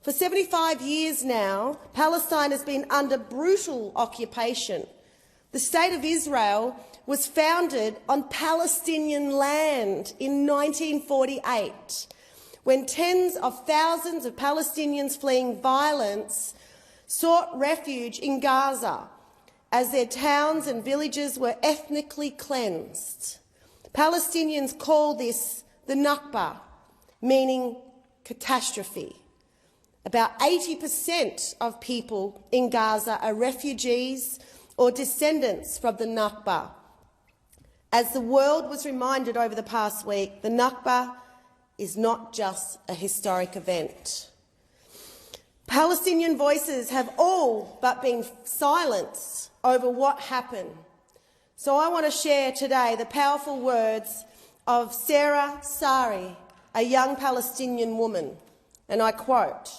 For 75 years now, Palestine has been under brutal occupation. The State of Israel was founded on Palestinian land in 1948, when tens of thousands of Palestinians fleeing violence sought refuge in Gaza as their towns and villages were ethnically cleansed. Palestinians call this the Nakba, meaning catastrophe. About 80% of people in Gaza are refugees or descendants from the Nakba. As the world was reminded over the past week, the Nakba is not just a historic event. Palestinian voices have all but been silenced over what happened. So I want to share today the powerful words of Sarah Sari, a young Palestinian woman, and I quote,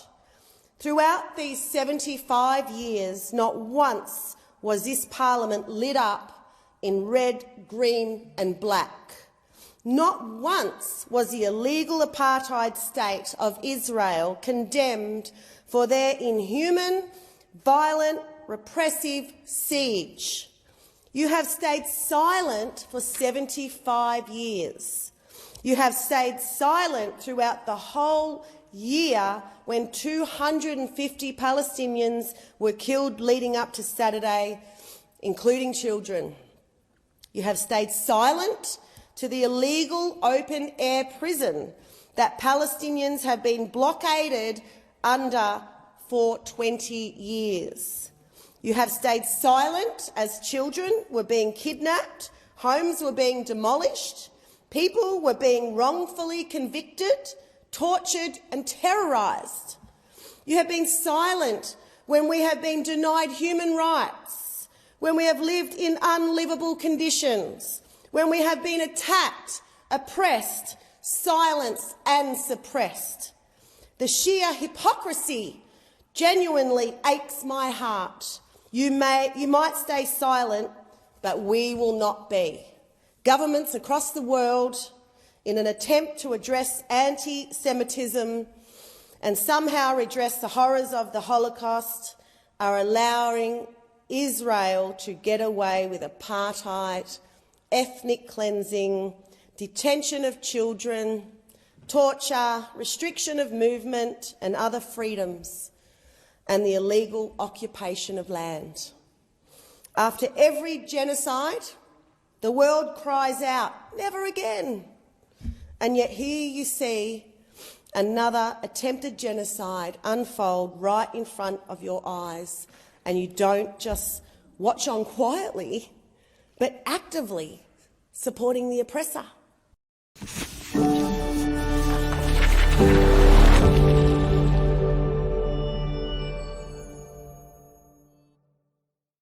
"Throughout these 75 years, not once was this parliament lit up in red, green and black. Not once was the illegal apartheid state of Israel condemned for their inhuman, violent, repressive siege. You have stayed silent for 75 years. You have stayed silent throughout the whole year when 250 Palestinians were killed leading up to Saturday, including children. You have stayed silent to the illegal open-air prison that Palestinians have been blockaded under for 20 years. You have stayed silent as children were being kidnapped, homes were being demolished, people were being wrongfully convicted, tortured and terrorised. You have been silent when we have been denied human rights, when we have lived in unlivable conditions, when we have been attacked, oppressed, silenced and suppressed. The sheer hypocrisy genuinely aches my heart. You might stay silent, but we will not be. Governments across the world, in an attempt to address anti-Semitism and somehow redress the horrors of the Holocaust, are allowing Israel to get away with apartheid, ethnic cleansing, detention of children, torture, restriction of movement and other freedoms, and the illegal occupation of land. After every genocide, the world cries out, "Never again." And yet here you see another attempted genocide unfold right in front of your eyes, and you don't just watch on quietly, but actively supporting the oppressor.